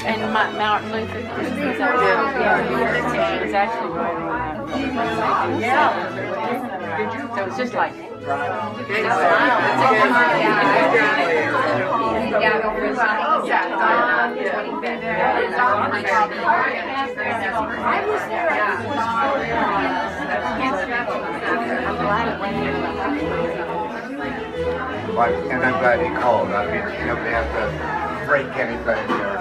and Martin Luther King. Yeah, he was actually right on that. Yeah. So it's just like. And I'm glad he called. I mean, you know, they have to break anything there.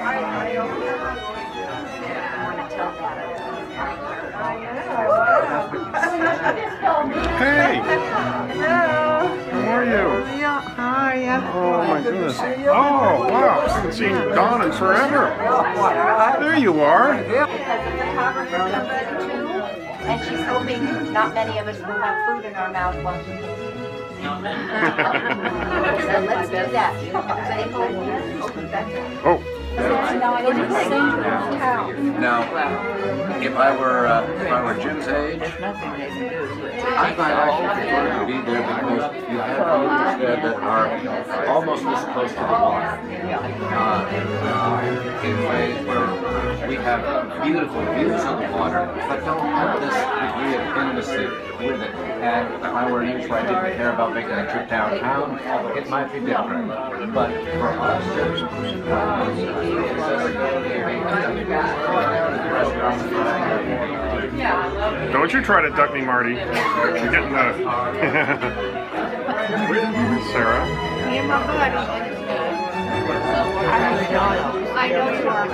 Hey! How are you? Yeah, hi. Oh my goodness. Oh wow, I haven't seen Dawn in forever. There you are. Has a photographer come in too, and she's hoping not many of us will have food in our mouth while she can. So let's do that. Oh. Now, if I were Jim's age, I might actually prefer to be there because you have viewers there that are almost this close to the water. In ways where we have beautiful views of the water, but don't have this degree of intimacy with it. And if I were an age where I didn't care about making a trip downtown, it might be different. But for us, Don't you try to duck me, Marty. You're getting the... Sarah? Me and my buddy. I know you are.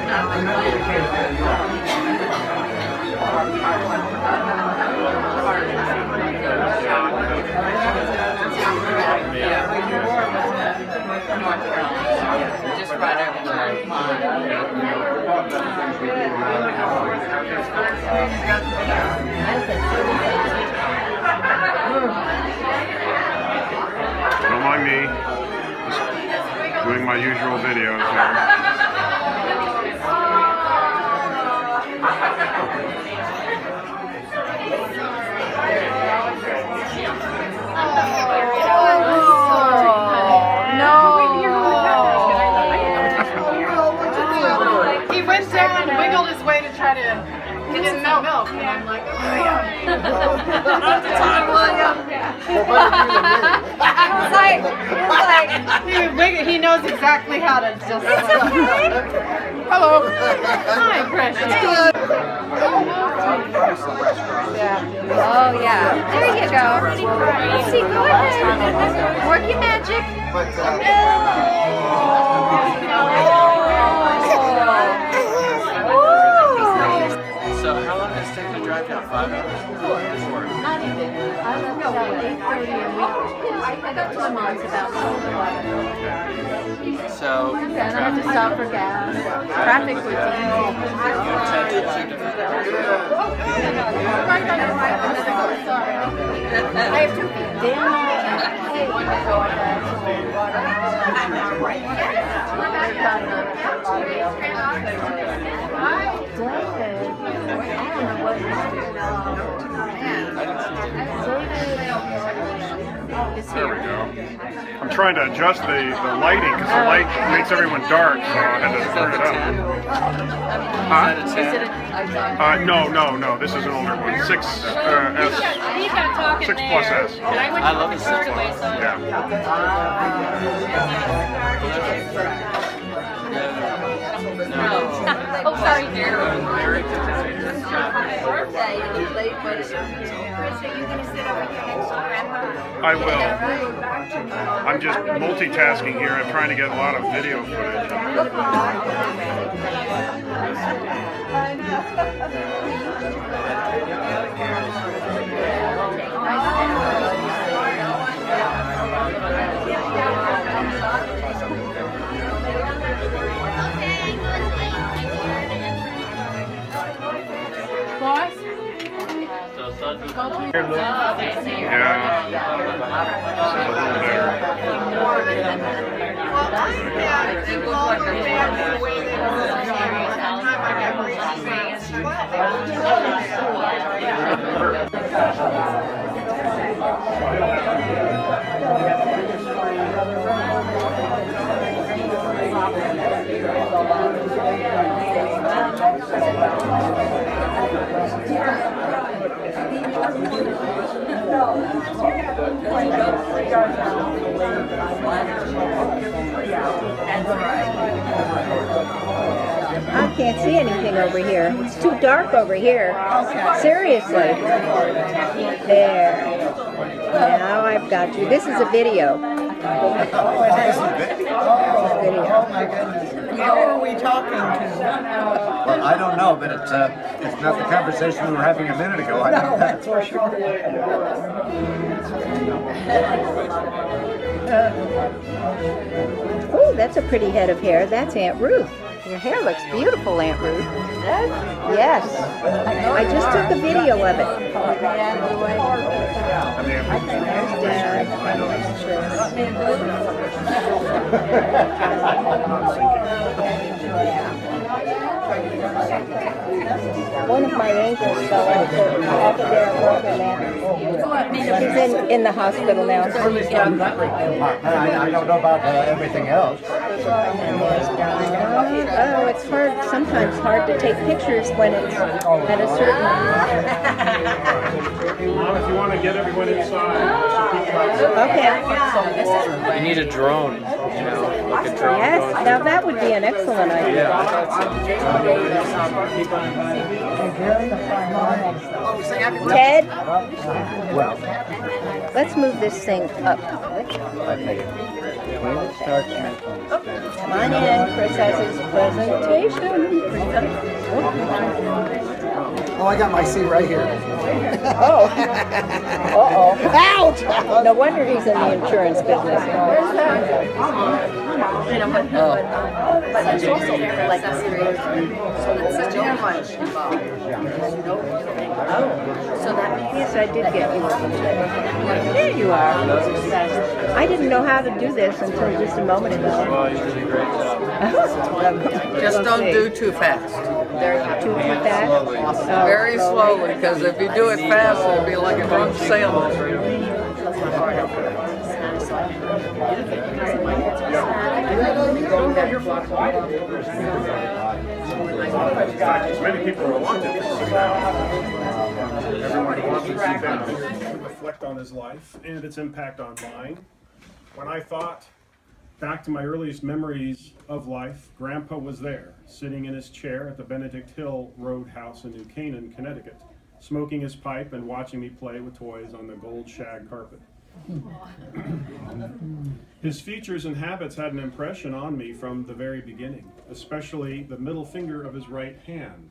Just right over there. Don't mind me. Just doing my usual videos here. He went down and wiggled his way to try to get some milk. And I'm like, oh yeah. Not the time, William. He knows exactly how to just. Hello. Hi, precious. Oh yeah, there you go. See, go ahead. Work your magic. So how long does it take to drive down? 5 hours? Not even. I left about 8:30 and I got to my mom's about 4. So And I had to stop for gas. Traffic was easy. I have 2 feet. Dinner and cake. There we go. I'm trying to adjust the lighting because the light makes everyone dark, so I had to turn it up. No. This is an older one. 6 S. 6 plus S. I love the 6 plus. Yeah. Oh, sorry. I will. I'm just multitasking here. I'm trying to get a lot of video footage. I can't see anything over here. It's too dark over here. Seriously. There. Now I've got you. This is a video. Who are we talking to? Well, I don't know, but it's not the conversation we were having a minute ago. I know that. For sure. Oh, that's a pretty head of hair. That's Aunt Ruth. Your hair looks beautiful, Aunt Ruth. Yes. I just took a video of it. One of my angels fell off there She's in the hospital now. I don't know about everything else. Oh, it's sometimes hard to take pictures when it's at a certain... Mom, if you want to get everyone inside, Okay. You need a drone, like a drone. Yes, now that would be an excellent idea. Ted, let's move this thing up. Come on in, Chris has his presentation. Oh, I got my seat right here. Oh. Uh-oh. Ouch! No wonder he's in the insurance business. But it's also like so it's such a much. So that means Yes, I did get you. There you are. I didn't know how to do this until just a moment ago. Well, you did a great job. Just don't do too fast. Too fast? Oh, Very slowly, because if you do it fast, it'll be like a drunk sailor. as many people are wanted. Everyone wants to see that. Reflect on his life and its impact on mine. When I thought back to my earliest memories of life, Grandpa was there, sitting in his chair at the Benedict Hill Roadhouse in New Canaan, Connecticut, smoking his pipe and watching me play with toys on the gold shag carpet. His features and habits had an impression on me from the very beginning, especially the middle finger of his right hand.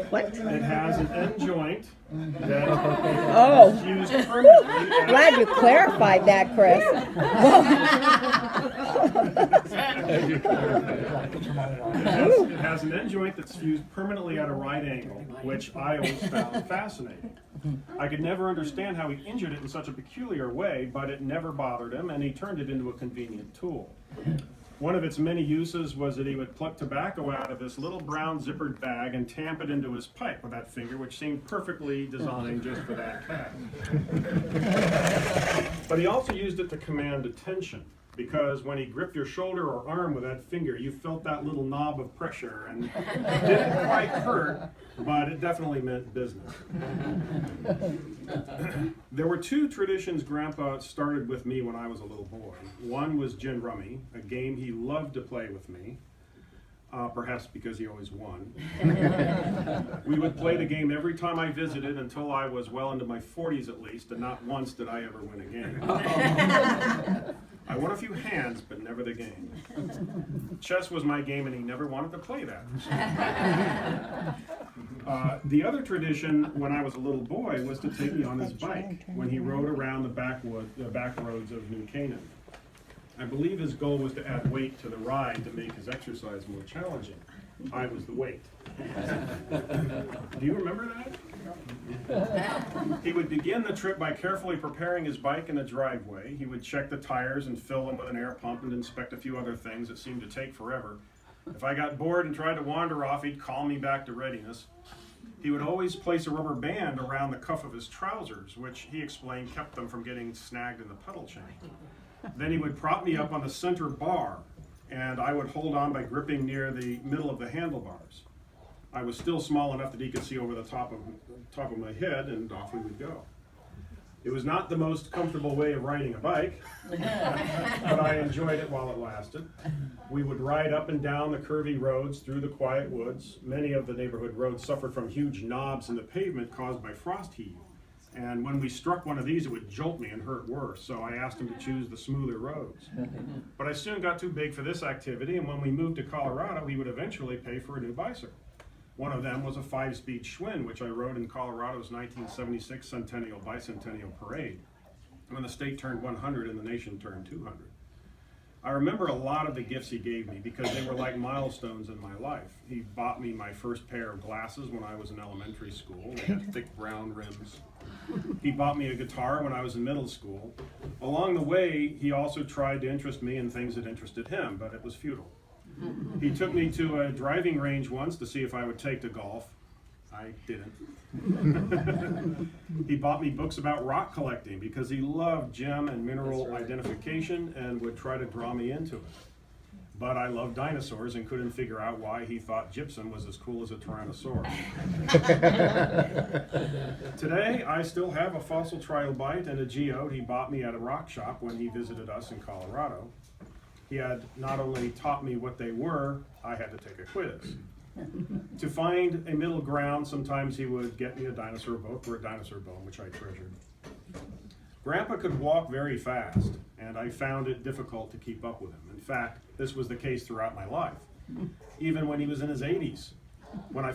What? It has an end joint that Oh. is used permanently. Glad you clarified that, Chris. It has an end joint that's fused permanently at a right angle, which I always found fascinating. I could never understand how he injured it in such a peculiar way, but it never bothered him, and he turned it into a convenient tool. One of its many uses was that he would pluck tobacco out of this little brown zippered bag and tamp it into his pipe with that finger, which seemed perfectly designed just for that cat. But he also used it to command attention, because when he gripped your shoulder or arm with that finger, you felt that little knob of pressure, and it didn't quite hurt, but it definitely meant business. There were two traditions Grandpa started with me when I was a little boy. One was gin rummy, a game he loved to play with me, perhaps because he always won. We would play the game every time I visited until I was well into my 40s at least, and not once did I ever win a game. I won a few hands, but never the game. Chess was my game, and he never wanted to play that. The other tradition when I was a little boy was to take me on his bike when he rode around the back roads of New Canaan. I believe his goal was to add weight to the ride to make his exercise more challenging. I was the weight. Do you remember that? He would begin the trip by carefully preparing his bike in the driveway. He would check the tires and fill them with an air pump and inspect a few other things that seemed to take forever. If I got bored and tried to wander off, he'd call me back to readiness. He would always place a rubber band around the cuff of his trousers, which he explained kept them from getting snagged in the pedal chain. Then he would prop me up on the center bar, and I would hold on by gripping near the middle of the handlebars. I was still small enough that he could see over the top of my head, and off we would go. It was not the most comfortable way of riding a bike, but I enjoyed it while it lasted. We would ride up and down the curvy roads through the quiet woods. Many of the neighborhood roads suffered from huge knobs in the pavement caused by frost heave. And when we struck one of these, it would jolt me and hurt worse, so I asked him to choose the smoother roads. But I soon got too big for this activity, and when we moved to Colorado, he would eventually pay for a new bicycle. One of them was a 5-speed Schwinn, which I rode in Colorado's 1976 Centennial Bicentennial Parade, when the state turned 100 and the nation turned 200. I remember a lot of the gifts he gave me because they were like milestones in my life. He bought me my first pair of glasses when I was in elementary school. They had thick brown rims. He bought me a guitar when I was in middle school. Along the way, he also tried to interest me in things that interested him, but it was futile. He took me to a driving range once to see if I would take to golf. I didn't. He bought me books about rock collecting because he loved gem and mineral identification and would try to draw me into it. But I loved dinosaurs and couldn't figure out why he thought gypsum was as cool as a Tyrannosaurus. Today, I still have a fossil trilobite and a geode he bought me at a rock shop when he visited us in Colorado. He had not only taught me what they were, I had to take a quiz. To find a middle ground, sometimes he would get me a dinosaur book or a dinosaur bone, which I treasured. Grandpa could walk very fast, and I found it difficult to keep up with him. In fact, this was the case throughout my life, even when he was in his 80s. When I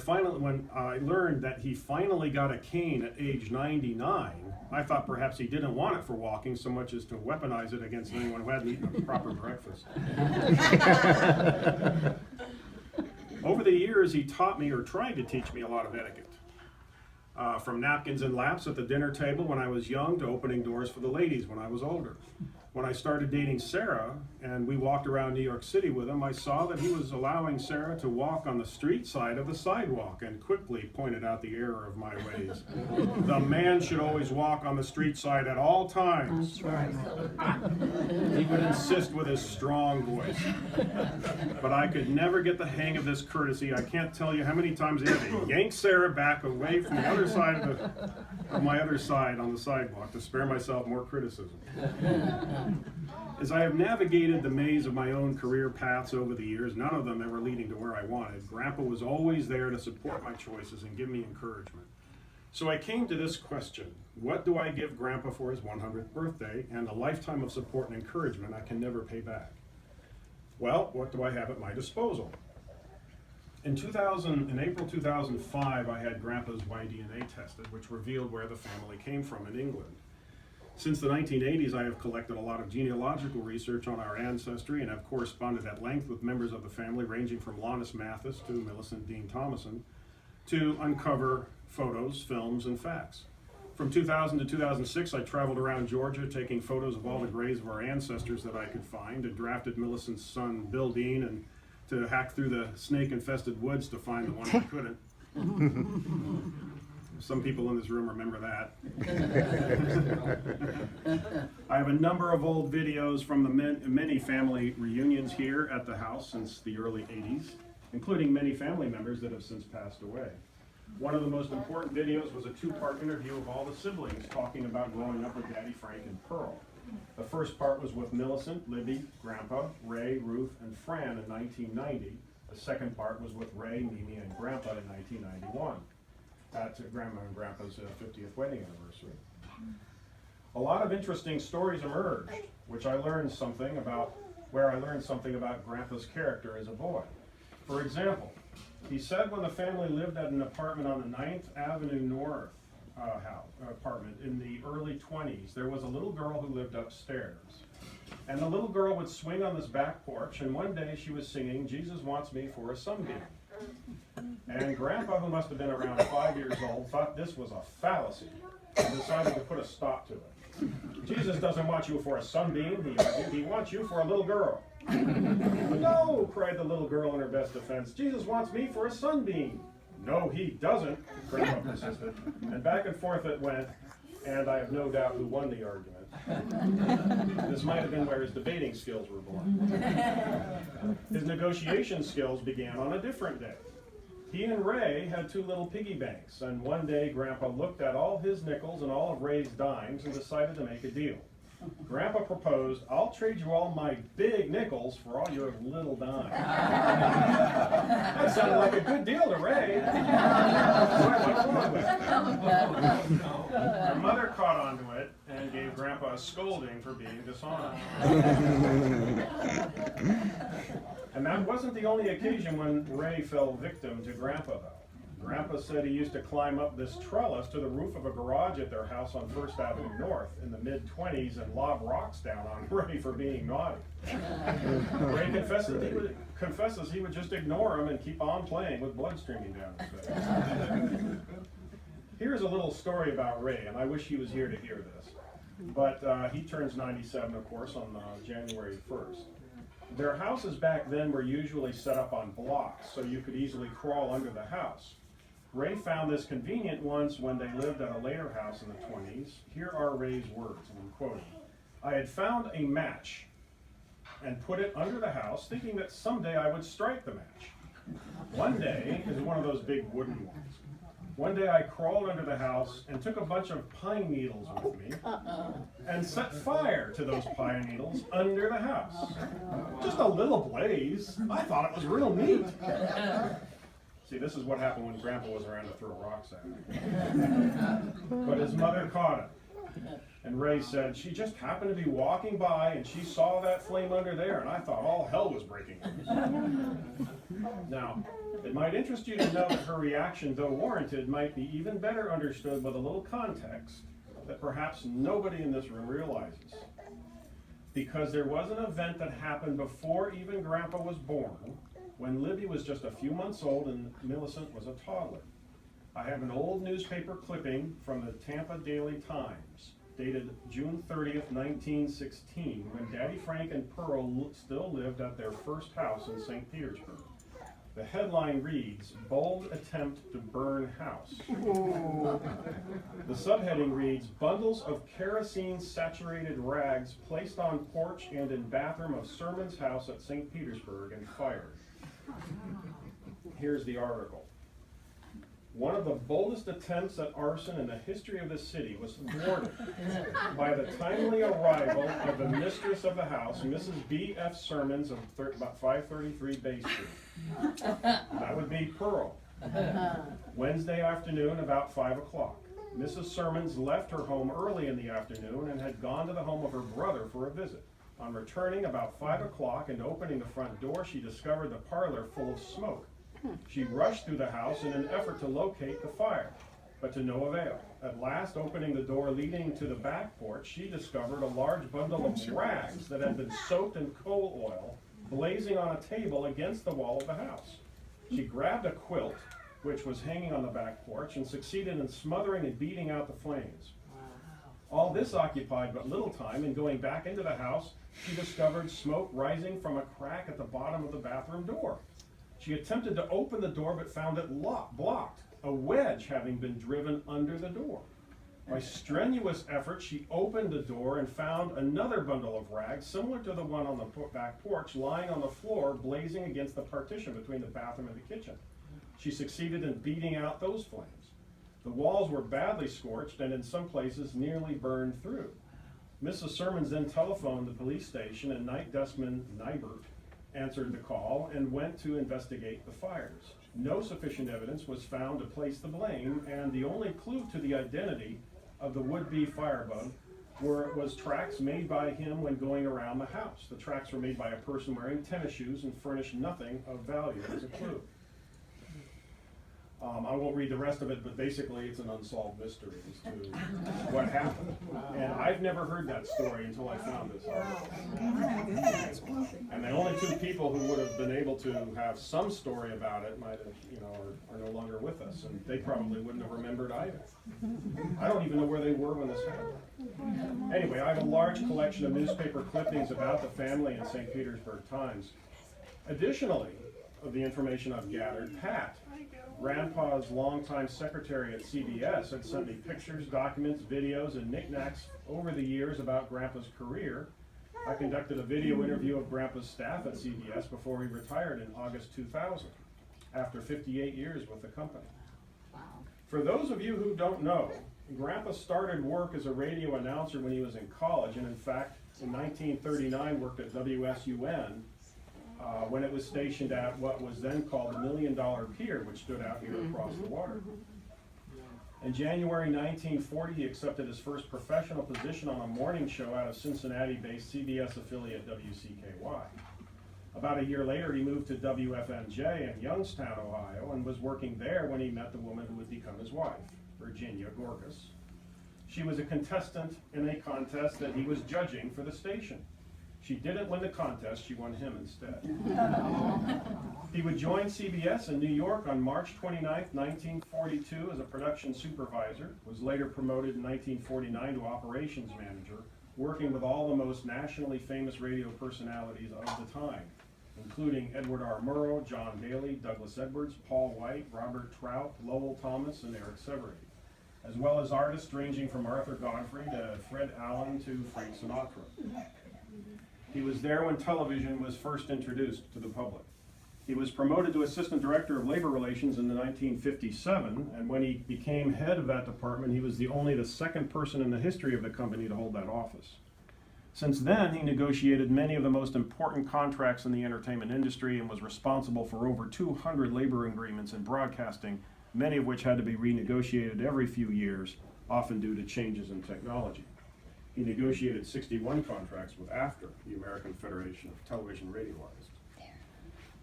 learned that he finally got a cane at age 99, I thought perhaps he didn't want it for walking so much as to weaponize it against anyone who hadn't eaten a proper breakfast. Over the years, he taught me or tried to teach me a lot of etiquette. From napkins and laps at the dinner table when I was young to opening doors for the ladies when I was older. When I started dating Sarah and we walked around New York City with him, I saw that he was allowing Sarah to walk on the street side of the sidewalk and quickly pointed out the error of my ways. The man should always walk on the street side at all times. That's right. He would insist with his strong voice. But I could never get the hang of this courtesy. I can't tell you how many times he had to yank Sarah back away from the other side of my other side on the sidewalk to spare myself more criticism. As I have navigated the maze of my own career paths over the years, none of them ever leading to where I wanted, Grandpa was always there to support my choices and give me encouragement. So I came to this question: what do I give Grandpa for his 100th birthday and a lifetime of support and encouragement I can never pay back? Well, what do I have at my disposal? In April 2005, I had Grandpa's Y-DNA tested, which revealed where the family came from in England. Since the 1980s, I have collected a lot of genealogical research on our ancestry and have corresponded at length with members of the family ranging from Lonnis Mathis to Millicent Dean Thomason to uncover photos, films, and facts. From 2000 to 2006, I traveled around Georgia taking photos of all the graves of our ancestors that I could find and drafted Millicent's son, Bill Dean, and to hack through the snake-infested woods to find the one I couldn't. Some people in this room remember that. I have a number of old videos from the many family reunions here at the house since the early 80s, including many family members that have since passed away. One of the most important videos was a 2-part interview of all the siblings talking about growing up with Daddy Frank and Pearl. The first part was with Millicent, Libby, Grandpa, Ray, Ruth, and Fran in 1990. The second part was with Ray, Mimi, and Grandpa in 1991. At Grandma and Grandpa's 50th wedding anniversary. A lot of interesting stories emerged, where I learned something about Grandpa's character as a boy. For example, he said when the family lived at an apartment on the 9th Avenue North apartment in the early 20s, there was a little girl who lived upstairs. And the little girl would swing on this back porch, and one day she was singing, "Jesus Wants Me for a Sunbeam." And Grandpa, who must have been around 5 years old, thought this was a fallacy and decided to put a stop to it. Jesus doesn't want you for a sunbeam, he argued. He wants you for a little girl. No, cried the little girl in her best defense. Jesus wants me for a sunbeam. No, he doesn't, Grandpa persisted. And back and forth it went, and I have no doubt who won the argument. This might have been where his debating skills were born. His negotiation skills began on a different day. He and Ray had two little piggy banks, and one day Grandpa looked at all his nickels and all of Ray's dimes and decided to make a deal. Grandpa proposed, "I'll trade you all my big nickels for all your little dimes." That sounded like a good deal to Ray. So I went along with it. Her mother caught onto it and gave Grandpa a scolding for being dishonest. And that wasn't the only occasion when Ray fell victim to Grandpa, though. Grandpa said he used to climb up this trellis to the roof of a garage at their house on 1st Avenue North in the mid-20s and lob rocks down on Ray for being naughty. Ray confesses he would just ignore him and keep on playing with blood streaming down his face. Here's a little story about Ray, and I wish he was here to hear this. But he turns 97, of course, on January 1st. Their houses back then were usually set up on blocks, so you could easily crawl under the house. Ray found this convenient once when they lived at a later house in the 20s. Here are Ray's words, and I'm quoting. "I had found a match and put it under the house, thinking that someday I would strike the match. One day," this is one of those big wooden ones, "one day I crawled under the house and took a bunch of pine needles with me and set fire to those pine needles under the house. Just a little blaze. I thought it was real neat." See, this is what happened when Grandpa was around to throw rocks at him. But his mother caught him. And Ray said, "She just happened to be walking by and she saw that flame under there and I thought all hell was breaking loose." Now, it might interest you to know that her reaction, though warranted, might be even better understood with a little context that perhaps nobody in this room realizes. Because there was an event that happened before even Grandpa was born, when Libby was just a few months old and Millicent was a toddler. I have an old newspaper clipping from the Tampa Daily Times, dated June 30th, 1916, when Daddy Frank and Pearl still lived at their first house in St. Petersburg. The headline reads, "Bold Attempt to Burn House." The subheading reads, "Bundles of kerosene-saturated rags placed on porch and in bathroom of Sirmons' house at St. Petersburg and fired." Here's the article. "One of the boldest attempts at arson in the history of the city was thwarted by the timely arrival of the mistress of the house, Mrs. B.F. Sirmons of about 533 Bay Street. That would be Pearl. Wednesday afternoon about 5 o'clock. Mrs. Sirmons left her home early in the afternoon and had gone to the home of her brother for a visit. On returning about 5 o'clock and opening the front door, she discovered the parlor full of smoke. She rushed through the house in an effort to locate the fire, but to no avail. At last, opening the door leading to the back porch, she discovered a large bundle of rags that had been soaked in coal oil, blazing on a table against the wall of the house. She grabbed a quilt, which was hanging on the back porch, and succeeded in smothering and beating out the flames. All this occupied but little time, and going back into the house, she discovered smoke rising from a crack at the bottom of the bathroom door. She attempted to open the door but found it blocked, a wedge having been driven under the door. By strenuous effort, she opened the door and found another bundle of rags, similar to the one on the back porch, lying on the floor, blazing against the partition between the bathroom and the kitchen. She succeeded in beating out those flames. The walls were badly scorched and in some places nearly burned through. Mrs. Sirmons then telephoned the police station, and night dustman Nybert answered the call and went to investigate the fires. No sufficient evidence was found to place the blame, and the only clue to the identity of the would-be firebug was tracks made by him when going around the house. The tracks were made by a person wearing tennis shoes and furnished nothing of value as a clue. I won't read the rest of it, but basically it's an unsolved mystery as to what happened. And I've never heard that story until I found this article. And the only two people who would have been able to have some story about it might have, are no longer with us, and they probably wouldn't have remembered either. I don't even know where they were when this happened. Anyway, I have a large collection of newspaper clippings about the family in St. Petersburg Times. Additionally, of the information I've gathered, Pat, Grandpa's longtime secretary at CBS, had sent me pictures, documents, videos, and knickknacks over the years about Grandpa's career. I conducted a video interview of Grandpa's staff at CBS before he retired in August 2000. after 58 years with the company. For those of you who don't know, Grandpa started work as a radio announcer when he was in college, and in fact, in 1939 worked at WSUN when it was stationed at what was then called the $1 Million Pier, which stood out here across the water. In January 1940, he accepted his first professional position on a morning show out of Cincinnati-based CBS affiliate WCKY. About a year later, he moved to WFNJ in Youngstown, Ohio, and was working there when he met the woman who would become his wife, Virginia Gorgas. She was a contestant in a contest that he was judging for the station. She didn't win the contest, she won him instead. He would join CBS in New York on March 29, 1942 as a production supervisor, was later promoted in 1949 to operations manager, working with all the most nationally famous radio personalities of the time, including Edward R. Murrow, John Daly, Douglas Edwards, Paul White, Robert Trout, Lowell Thomas, and Eric Severy, as well as artists ranging from Arthur Godfrey to Fred Allen to Frank Sinatra. He was there when television was first introduced to the public. He was promoted to Assistant Director of Labor Relations in 1957, and when he became head of that department, he was only the second person in the history of the company to hold that office. Since then, he negotiated many of the most important contracts in the entertainment industry and was responsible for over 200 labor agreements in broadcasting, many of which had to be renegotiated every few years, often due to changes in technology. He negotiated 61 contracts with AFTRA, the American Federation of Television Radio Artists.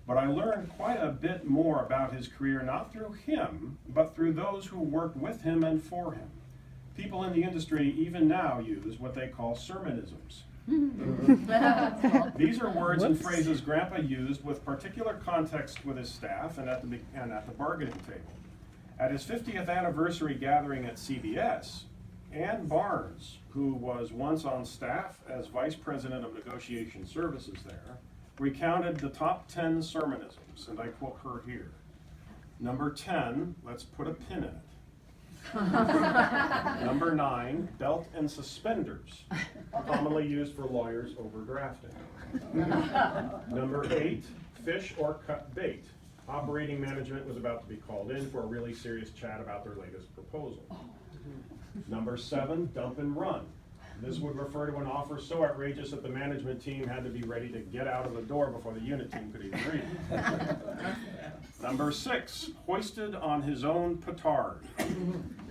But I learned quite a bit more about his career, not through him, but through those who worked with him and for him. People in the industry even now use what they call sermonisms. These are words and phrases Grandpa used with particular context with his staff and at the bargaining table. At his 50th anniversary gathering at CBS, Ann Barnes, who was once on staff as Vice President of Negotiation Services there, recounted the top 10 sermonisms, and I quote her here. Number 10, let's put a pin in it. Number 9, belt and suspenders, commonly used for lawyers overdrafting. Number 8, fish or cut bait. Operating management was about to be called in for a really serious chat about their latest proposal. Number 7, dump and run. This would refer to an offer so outrageous that the management team had to be ready to get out of the door before the unit team could even read it. Number 6, hoisted on his own petard.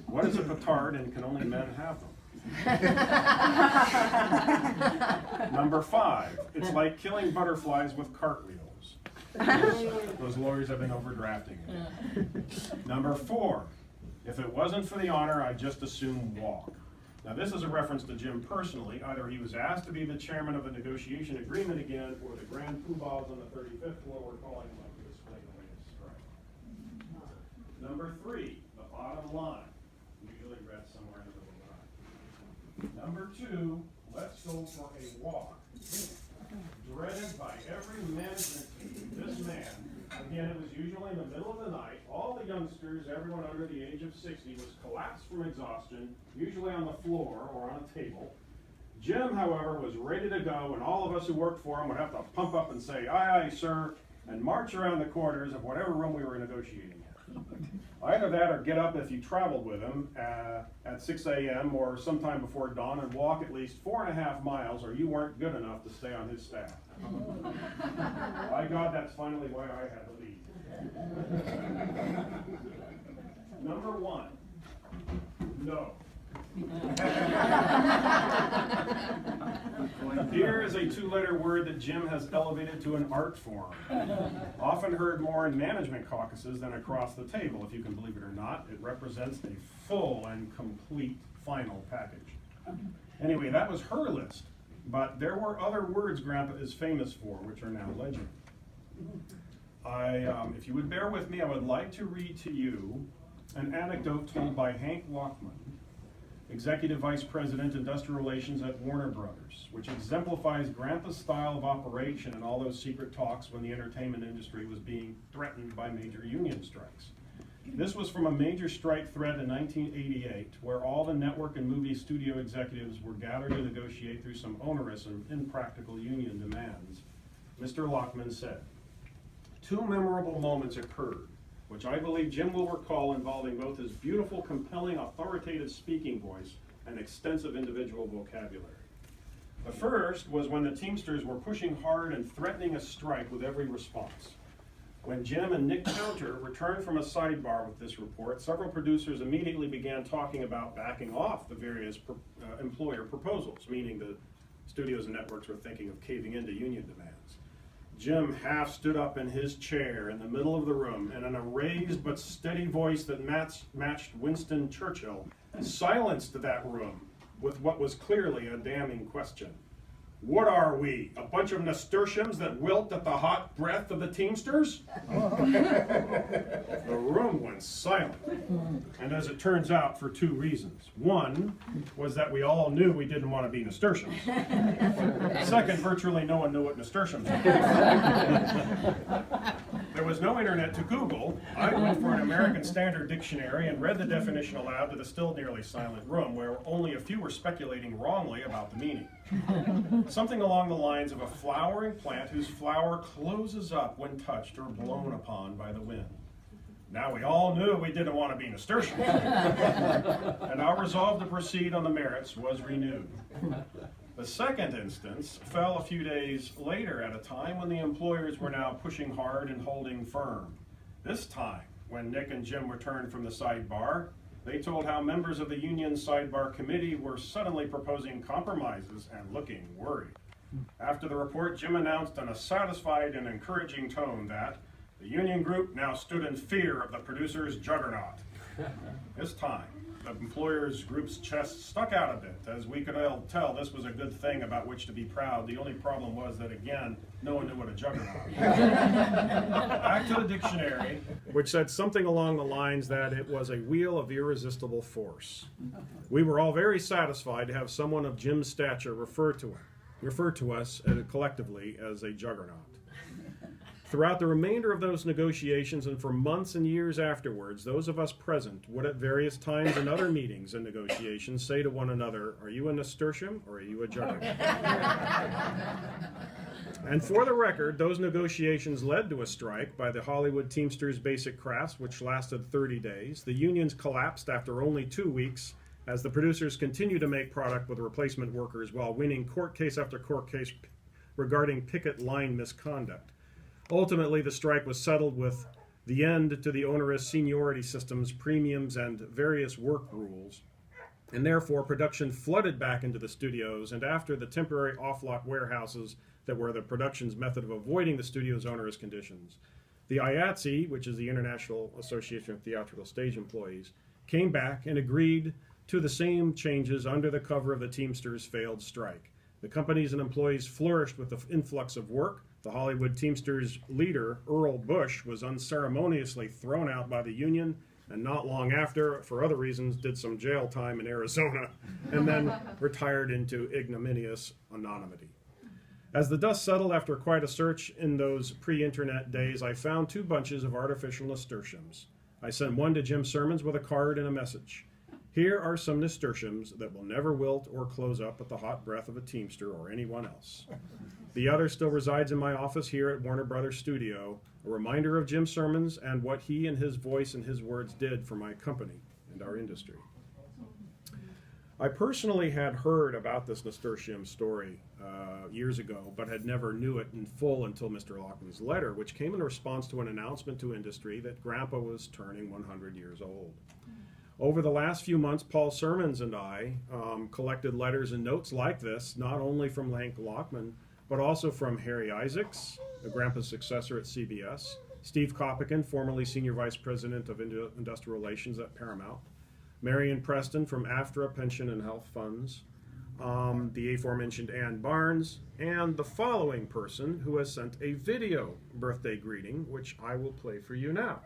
What is a petard and can only men have them? Number 5, it's like killing butterflies with cartwheels. Those lawyers have been overdrafting it. Number 4, if it wasn't for the honor, I'd just as soon walk. Now this is a reference to Jim personally. Either he was asked to be the chairman of the negotiation agreement again, or the grand poobahs on the 35th floor were calling him up to explain the latest strike. Number 3, the bottom line. Usually read somewhere in the middle line. Number 2, let's go for a walk. Dreaded by every management team, this man, again, it was usually in the middle of the night, all the youngsters, everyone under the age of 60, was collapsed from exhaustion, usually on the floor or on a table. Jim, however, was ready to go, and all of us who worked for him would have to pump up and say, aye, aye, sir, and march around the corners of whatever room we were negotiating in. Either that or get up if you traveled with him at 6 a.m. or sometime before dawn and walk at least 4.5 miles, or you weren't good enough to stay on his staff. By God, that's finally why I had to leave. Number 1, no. Here is a 2-letter word that Jim has elevated to an art form. Often heard more in management caucuses than across the table, if you can believe it or not. It represents a full and complete final package. Anyway, that was her list, but there were other words Grandpa is famous for, which are now legend. If you would bear with me, I would like to read to you an anecdote told by Hank Lockman, Executive Vice President, Industrial Relations at Warner Brothers, which exemplifies Grandpa's style of operation and all those secret talks when the entertainment industry was being threatened by major union strikes. This was from a major strike threat in 1988, where all the network and movie studio executives were gathered to negotiate through some onerous and impractical union demands. Mr. Lockman said, two memorable moments occurred, which I believe Jim will recall, involving both his beautiful, compelling, authoritative speaking voice and extensive individual vocabulary. The first was when the Teamsters were pushing hard and threatening a strike with every response. When Jim and Nick Counter returned from a sidebar with this report, several producers immediately began talking about backing off the various employer proposals, meaning the studios and networks were thinking of caving into union demands. Jim half stood up in his chair in the middle of the room, and in a raised but steady voice that matched Winston Churchill, silenced that room with what was clearly a damning question. What are we, a bunch of nasturtiums that wilt at the hot breath of the Teamsters? The room went silent, and as it turns out, for two reasons. One was that we all knew we didn't want to be nasturtiums. Second, virtually no one knew what nasturtiums were. There was no internet to Google. I went for an American Standard Dictionary and read the definition aloud to the still nearly silent room, where only a few were speculating wrongly about the meaning. Something along the lines of a flowering plant whose flower closes up when touched or blown upon by the wind. Now we all knew we didn't want to be nasturtiums, and our resolve to proceed on the merits was renewed. The second instance fell a few days later, at a time when the employers were now pushing hard and holding firm. This time, when Nick and Jim returned from the sidebar, they told how members of the union sidebar committee were suddenly proposing compromises and looking worried. After the report, Jim announced in a satisfied and encouraging tone that the union group now stood in fear of the producers' juggernaut. This time, the employers' group's chest stuck out a bit, as we could all tell this was a good thing about which to be proud. The only problem was that, again, no one knew what a juggernaut was. Back to the dictionary, which said something along the lines that it was a wheel of irresistible force. We were all very satisfied to have someone of Jim's stature refer to us collectively as a juggernaut. Throughout the remainder of those negotiations and for months and years afterwards, those of us present would at various times in other meetings and negotiations say to one another, "Are you a nasturtium or are you a juggernaut?" And for the record, those negotiations led to a strike by the Hollywood Teamsters Basic Crafts, which lasted 30 days. The unions collapsed after only 2 weeks, as the producers continued to make product with replacement workers while winning court case after court case regarding picket line misconduct. Ultimately, the strike was settled with the end to the onerous seniority systems, premiums, and various work rules, and therefore production flooded back into the studios, and after the temporary off-lot warehouses that were the production's method of avoiding the studio's onerous conditions, the IATSE, which is the International Association of Theatrical Stage Employees, came back and agreed to the same changes under the cover of the Teamsters' failed strike. The companies and employees flourished with the influx of work. The Hollywood Teamsters leader, Earl Bush, was unceremoniously thrown out by the union, and not long after, for other reasons, did some jail time in Arizona, and then retired into ignominious anonymity. As the dust settled after quite a search in those pre-internet days, I found 2 bunches of artificial nasturtiums. I sent one to Jim Sirmons with a card and a message. Here are some nasturtiums that will never wilt or close up at the hot breath of a Teamster or anyone else. The other still resides in my office here at Warner Brothers Studio, a reminder of Jim Sirmons and what he and his voice and his words did for my company and our industry. I personally had heard about this nasturtium story years ago, but had never knew it in full until Mr. Lockman's letter, which came in response to an announcement to industry that Grandpa was turning 100 years old. Over the last few months, Paul Sirmons and I collected letters and notes like this, not only from Hank Lockman, but also from Harry Isaacs, the Grandpa's successor at CBS, Steve Kopican, formerly Senior Vice President of Industrial Relations at Paramount, Marion Preston from AFTRA Pension and Health Funds, the aforementioned Ann Barnes, and the following person who has sent a video birthday greeting, which I will play for you now.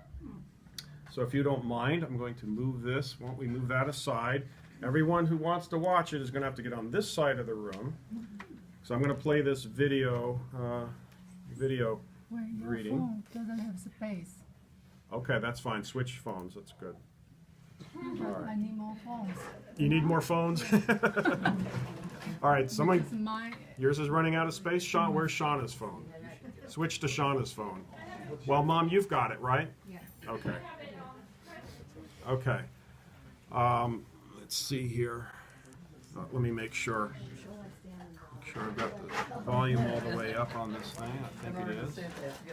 So if you don't mind, I'm going to move this. Why don't we move that aside? Everyone who wants to watch it is going to have to get on this side of the room. So I'm going to play this video greeting. Phone doesn't have space. Okay, that's fine. Switch phones. That's good. All right. I need more phones. You need more phones? All right, someone. Because Yours is running out of space. Sean, where's Shauna's phone? Switch to Shauna's phone. Well, Mom, you've got it, right? Yeah. Okay. Okay. Let's see here. Let me make sure. Make sure I've got the volume all the way up on this thing. I think it is.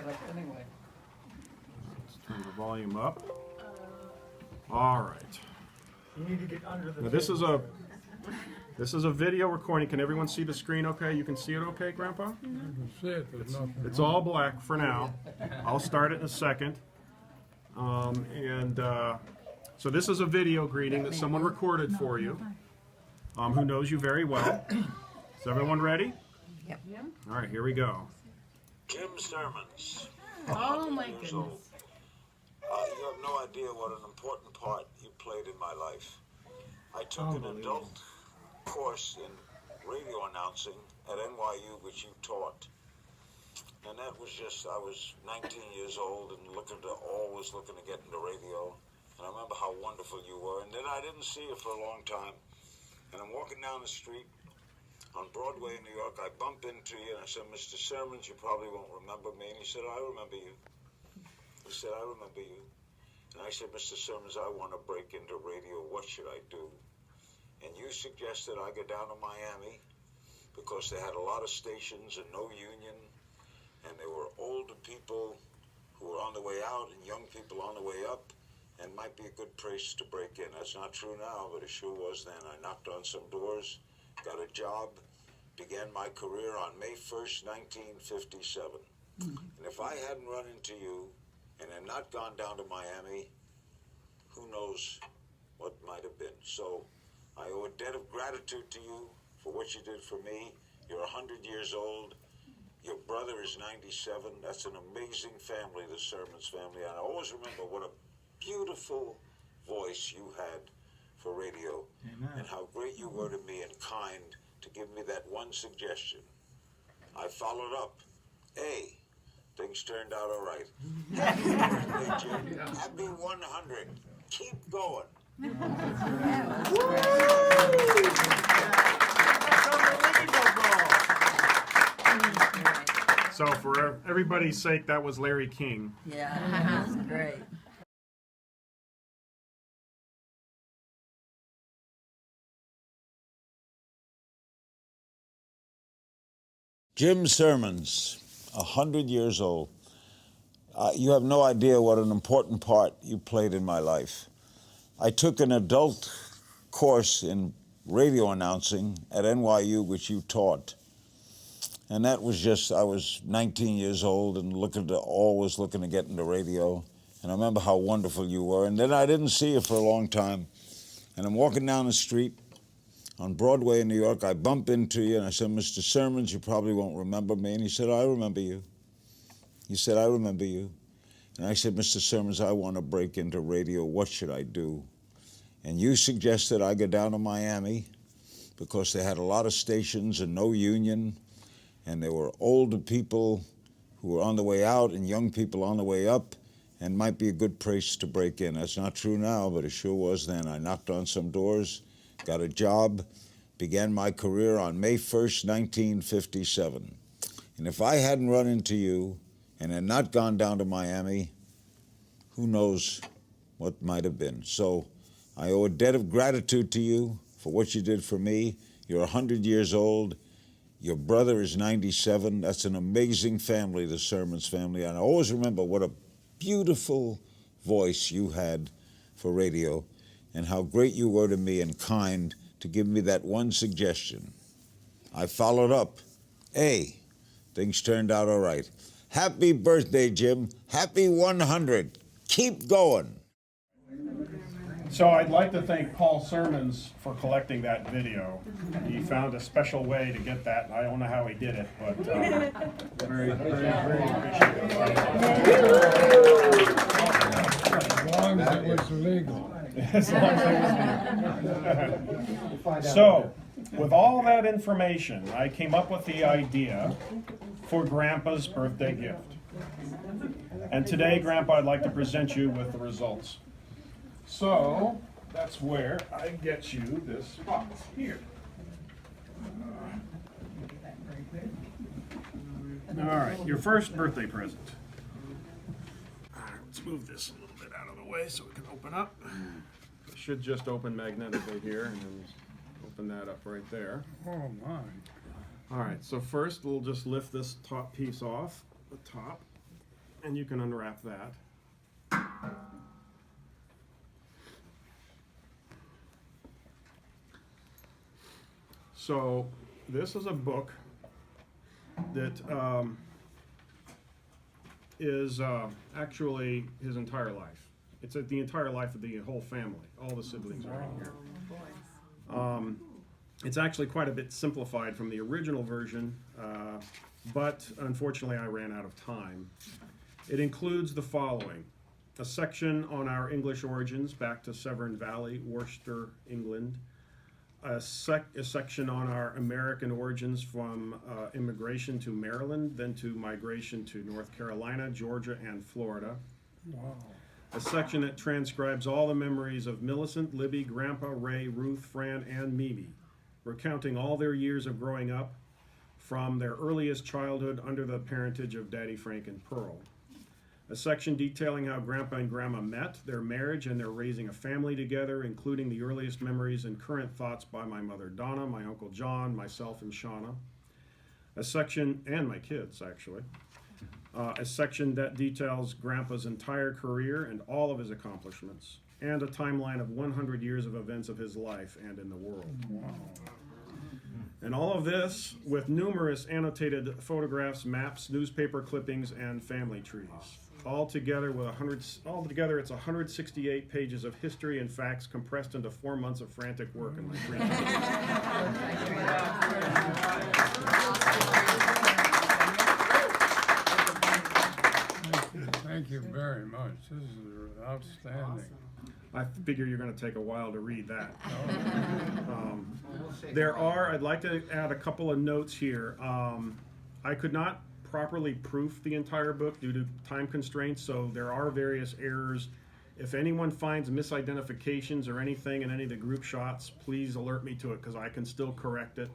Let's turn the volume up. All right. Now this is a video recording. Can everyone see the screen okay? You can see it okay, Grandpa? It's all black for now. I'll start it in a second. So this is a video greeting that someone recorded for you, who knows you very well. Is everyone ready? Yep. All right, here we go. Jim Sirmons. Oh my goodness. You have no idea what an important part you played in my life. I took an adult course in radio announcing at NYU, which you taught. And that was just, I was 19 years old and always looking to get into radio. And I remember how wonderful you were. And then I didn't see you for a long time. And I'm walking down the street on Broadway in New York. I bump into you and I said, Mr. Sirmons, you probably won't remember me. And he said, I remember you. He said, I remember you. And I said, Mr. Sirmons, I want to break into radio. What should I do? And you suggested I go down to Miami because they had a lot of stations and no union. And there were older people who were on the way out and young people on the way up. And might be a good place to break in. That's not true now, but it sure was then. I knocked on some doors, got a job, began my career on May 1st, 1957. And if I hadn't run into you and had not gone down to Miami, who knows what might have been. So I owe a debt of gratitude to you for what you did for me. You're 100 years old. Your brother is 97. That's an amazing family, the Sirmons family. And I always remember what a beautiful voice you had for radio. Amen. And how great you were to me and kind to give me that one suggestion. I followed up. A, things turned out all right. Happy birthday, Jim. Happy 100. Keep going. So for everybody's sake, that was Larry King. Yeah, that's great. Jim Sirmons, 100 years old. You have no idea what an important part you played in my life. I took an adult course in radio announcing at NYU, which you taught. And that was just, I was 19 years old and always looking to get into radio. And I remember how wonderful you were. And then I didn't see you for a long time. And I'm walking down the street on Broadway in New York. I bump into you and I said, Mr. Sirmons, you probably won't remember me. And he said, I remember you. He said, I remember you. And I said, Mr. Sirmons, I want to break into radio. What should I do? And you suggested I go down to Miami because they had a lot of stations and no union. And there were older people who were on the way out and young people on the way up, and might be a good place to break in. That's not true now, but it sure was then. I knocked on some doors, got a job, began my career on May 1st, 1957. And if I hadn't run into you and had not gone down to Miami, who knows what might have been. So I owe a debt of gratitude to you for what you did for me. You're 100 years old. Your brother is 97. That's an amazing family, the Sirmons family. And I always remember what a beautiful voice you had for radio and how great you were to me and kind to give me that one suggestion. I followed up. A, things turned out all right. Happy birthday, Jim. Happy 100. Keep going. So I'd like to thank Paul Sirmons for collecting that video. He found a special way to get that. I don't know how he did it, but very, very, very appreciative. As long as it was legal. As long as it was legal. So, with all that information, I came up with the idea for Grandpa's birthday gift. And today, Grandpa, I'd like to present you with the results. So, that's where I get you this box here. All right, your first birthday present. Let's move this a little bit out of the way so it can open up. It should just open magnetically here, and then open that up right there. Oh, my. All right, so first we'll just lift this top piece off the top, and you can unwrap that. So this is a book that is actually his entire life. It's the entire life of the whole family. All the siblings are in here. It's actually quite a bit simplified from the original version, but unfortunately I ran out of time. It includes the following: a section on our English origins back to Severn Valley, Worcester, England. A section on our American origins from immigration to Maryland, then to migration to North Carolina, Georgia, and Florida. Wow. A section that transcribes all the memories of Millicent, Libby, Grandpa, Ray, Ruth, Fran, and Mimi, recounting all their years of growing up from their earliest childhood under the parentage of Daddy, Frank, and Pearl. A section detailing how Grandpa and Grandma met, their marriage, and their raising a family together, including the earliest memories and current thoughts by my mother Donna, my Uncle John, myself, and Shauna. A section, and my kids actually, a section that details Grandpa's entire career and all of his accomplishments, and a timeline of 100 years of events of his life and in the world. Wow. And all of this with numerous annotated photographs, maps, newspaper clippings, and family trees. Altogether, it's 168 pages of history and facts compressed into 4 months of frantic work in my free time. Thank you very much. This is outstanding. I figure you're going to take a while to read that. I'd like to add a couple of notes here. I could not properly proof the entire book due to time constraints, so there are various errors. If anyone finds misidentifications or anything in any of the group shots, please alert me to it, because I can still correct it.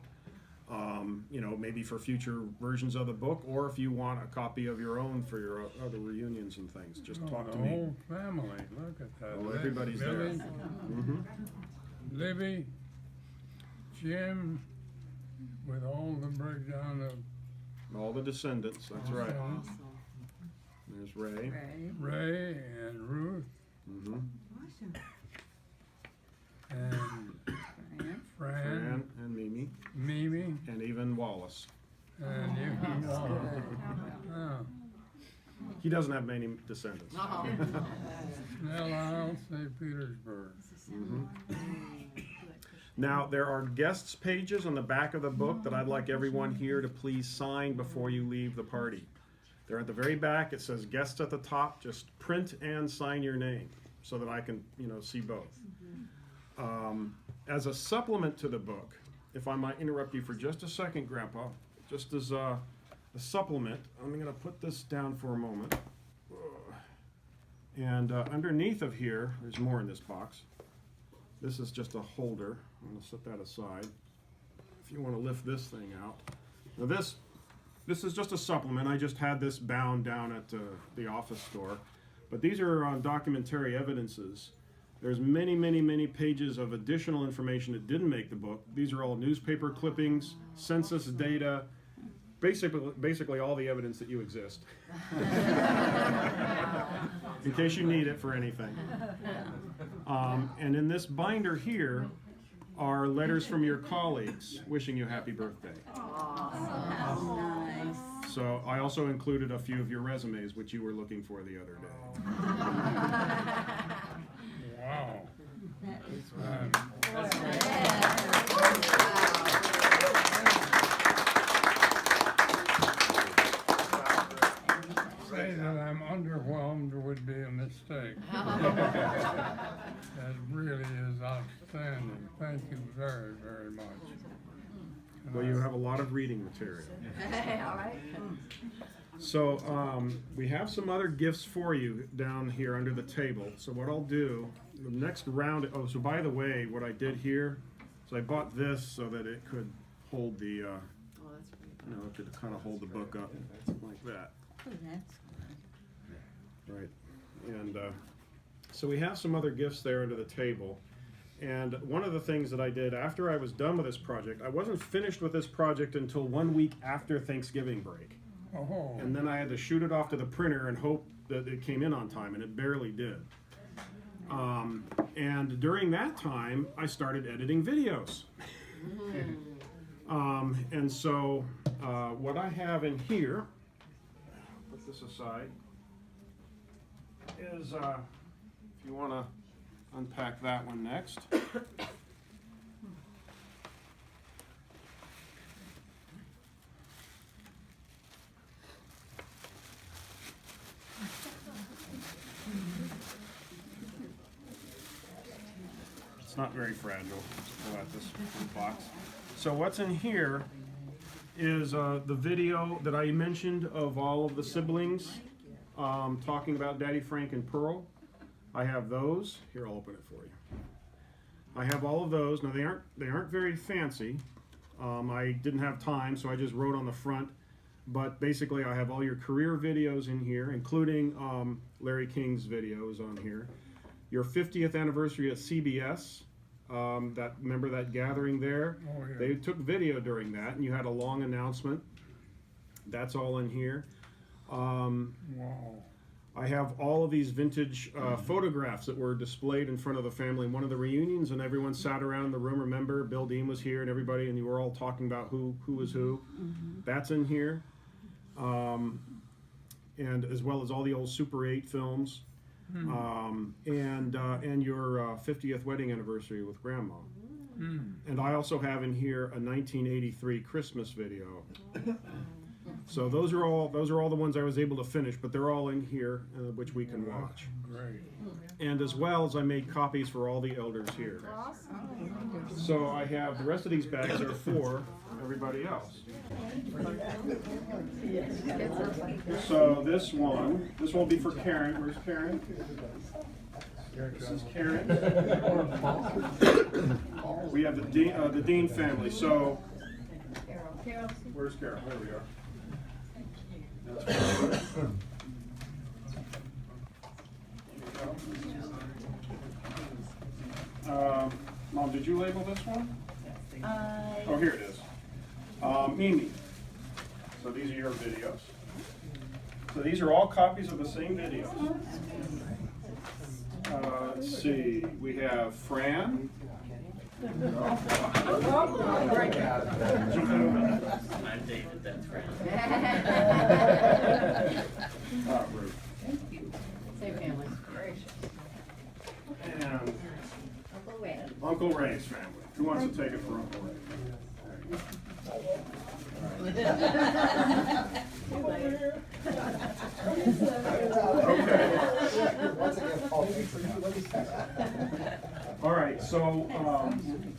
Maybe for future versions of the book, or if you want a copy of your own for your other reunions and things, just talk to The me. whole family, look at that. Oh, everybody's there. Libby, Libby, Jim, with all the breakdown of All the descendants, that's right. There's Ray. Ray and Ruth Mm-hmm. and Fran, and Mimi. Mimi, And even Wallace. and you. Oh. He doesn't have many descendants. Snell Isle, St. Petersburg. Now, there are guests pages on the back of the book that I'd like everyone here to please sign before you leave the party. They're at the very back. It says guests at the top. Just print and sign your name so that I can, see both. As a supplement to the book, if I might interrupt you for just a second, Grandpa, just as a supplement, I'm going to put this down for a moment. And underneath of here, there's more in this box. This is just a holder. I'm going to set that aside. If you want to lift this thing out. Now this is just a supplement. I just had this bound down at the office store. But these are documentary evidences. There's many, many, many pages of additional information that didn't make the book. These are all newspaper clippings, census data, basically all the evidence that you exist. In case you need it for anything. And in this binder here are letters from your colleagues wishing you happy birthday. Nice. So I also included a few of your resumes, which you were looking for the other day. Wow. Say that I'm underwhelmed would be a mistake. That really is outstanding. Thank you very, very much. Well, you have a lot of reading material. All right. So we have some other gifts for you down here under the table. So what I'll do, the next round, so by the way, what I did here, so I bought this so that it could hold the, it could kind of hold the book up like that. Oh, that's Right. And so we have some other gifts there under the table. And one of the things that I did after I was done with this project, I wasn't finished with this project until 1 week after Thanksgiving break. Oh. And then I had to shoot it off to the printer and hope that it came in on time, and it barely did. And during that time, I started editing videos. And so what I have in here, put this aside, is if you want to unpack that one next. It's not very fragile. Pull out this box. So what's in here is the video that I mentioned of all of the siblings talking about Daddy Frank and Pearl. I have those. Here, I'll open it for you. I have all of those. Now they aren't very fancy. I didn't have time, so I just wrote on the front. But basically, I have all your career videos in here, including Larry King's videos on here. Your 50th anniversary at CBS. Remember that gathering there? Oh, yeah. They took video during that, and you had a long announcement. That's all in here. Wow. I have all of these vintage photographs that were displayed in front of the family in one of the reunions, and everyone sat around in the room. Remember, Bill Dean was here, and everybody, and you were all talking about who was who. That's in here, and as well as all the old Super 8 films, and your 50th wedding anniversary with Grandma. And I also have in here a 1983 Christmas video. So those are all the ones I was able to finish, but they're all in here, which we can watch. Great. And as well as I made copies for all the elders here. So I have the rest of these bags are for everybody else. So this one will be for Karen. Where's Karen? This is Karen. We have the Dean family. So where's Carol? There we are. Mom, did you label this one? Oh, here it is. Mimi. So these are your videos. So these are all copies of the same videos. Let's see. We have Fran. I'm David, that's Fran. Ruth. Thank you. Same family. Gracious. And Uncle Ray's family. Who wants to take it for Uncle Ray? Okay. All right, so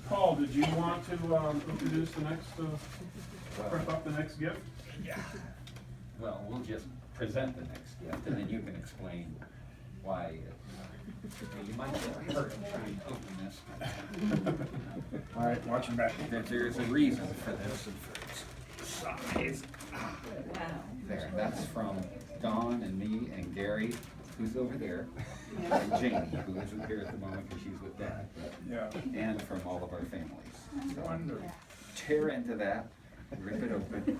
Paul, did you want to introduce the next, prep up the next gift? Yeah. Well, we'll just present the next gift, and then you can explain why you might get hurt trying to open this. All right, watch your back. There's a reason for this and for its size. There, that's from Dawn and me and Gary, who's over there, and Jamie, who isn't here at the moment because she's with Dad, and from all of our families. So tear into that, rip it open.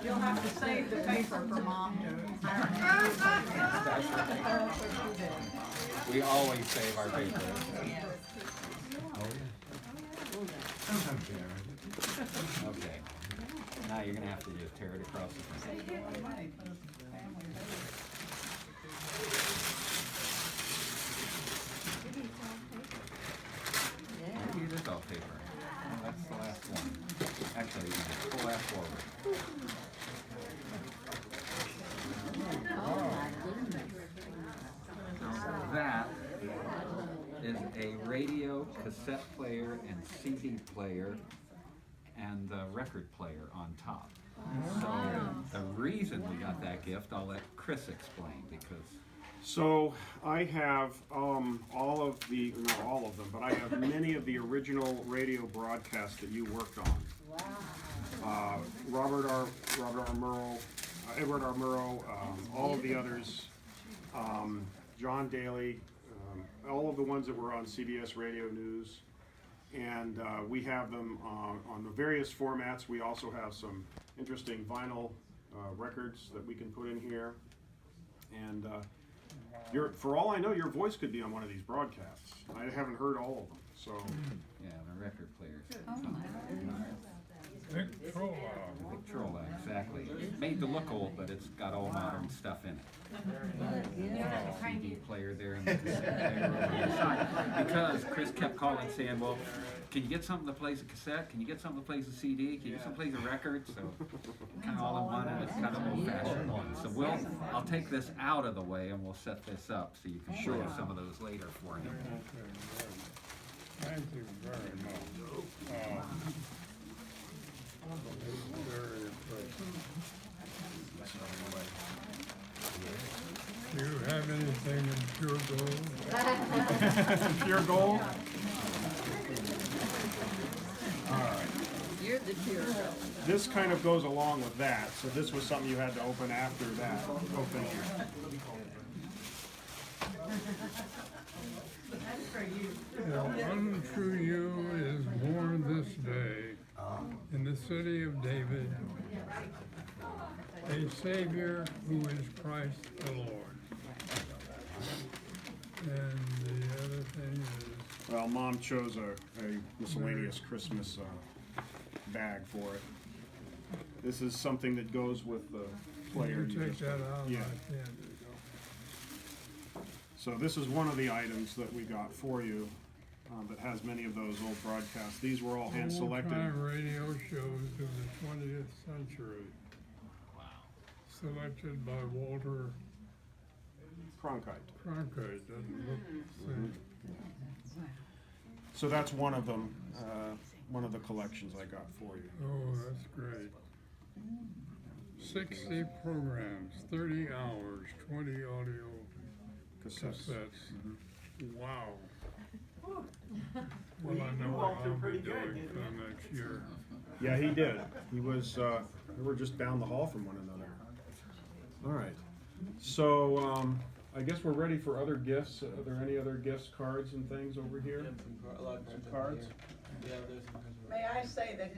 You'll have to save the paper for Mom to. We always save our paper. Okay. Now you're gonna have to just tear it across the front. Maybe it is all paper. Oh, that's the last one. Actually, you can pull that forward. That is a radio, cassette player, and CD player, and the record player on top. So reason we got that gift, I'll let Chris explain because. So I have all of the, not all of them, but I have many of the original radio broadcasts that you worked on. Wow. Robert R. Murrow, Edward R. Murrow, all of the others, John Daly, all of the ones that were on CBS Radio News. And we have them on the various formats. We also have some interesting vinyl records that we can put in here. And for all I know, your voice could be on one of these broadcasts. I haven't heard all of them, so. Yeah, the record players. Victrola. Victrola, exactly. It's made to look old, but it's got all modern stuff in it. CD player there and the cassette player over the side. Because Chris kept calling saying, well, can you get something that plays a cassette? Can you get something that plays a CD? Can you get something that plays a record? So kind of all in one, and it's kind of old-fashioned. So I'll take this out of the way and we'll set this up so you can play some of those later for him. Thank you very much. Very impressive. Do you have anything in pure gold? Pure gold? All right. You're the pure gold. This kind of goes along with that, so this was something you had to open after that. Open here. One true you is born this day in the city of David, a Savior who is Christ the Lord. And the other thing is... Well, Mom chose a miscellaneous Christmas bag for it. This is something that goes with the player. You take that out? Yeah. I can't. So this is one of the items that we got for you that has many of those old broadcasts. These were all hand selected. Old-time radio shows of the 20th century. Wow. Selected by Walter Cronkite. Cronkite, doesn't look the same. So that's one of them, one of the collections I got for you. Oh, that's great. 60 programs, 30 hours, 20 audio cassettes. Wow. Well, I know what I'll be doing for next year. Yeah, he did. He was, we were just down the hall from one another. All right. So, I guess we're ready for other gifts. Are there any other gifts, cards and things over here? Some cards? May I say that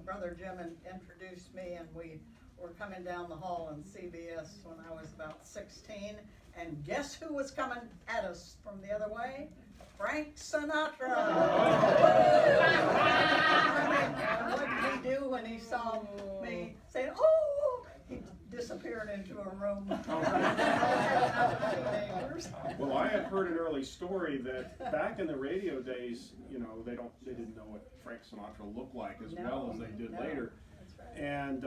Brother Jim introduced me, and we were coming down the hall in CBS when I was about 16, and guess who was coming at us from the other way? Frank Sinatra! And what did he do when he saw me saying, oh, he disappeared into a room. Well, I had heard an early story that back in the radio days, you know, they didn't know what Frank Sinatra looked like as well as they did later. Right. And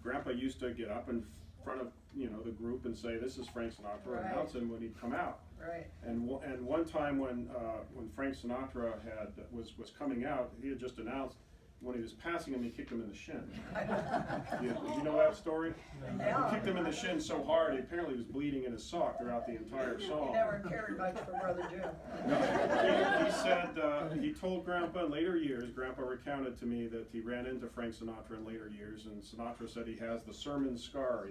Grandpa used to get up in front of, you know, the group and say, "This is Frank Sinatra," and announce him when he'd come out. Right. And one time when Frank Sinatra was coming out, he had just announced. When he was passing him, he kicked him in the shin. Did you know that story? Yeah. He kicked him in the shin so hard, he apparently was bleeding in his sock throughout the entire song. He never cared much for Brother Jim. No, he said, he told Grandpa in later years, Grandpa recounted to me that he ran into Frank Sinatra in later years, and Sinatra said he has the Sirmons scar.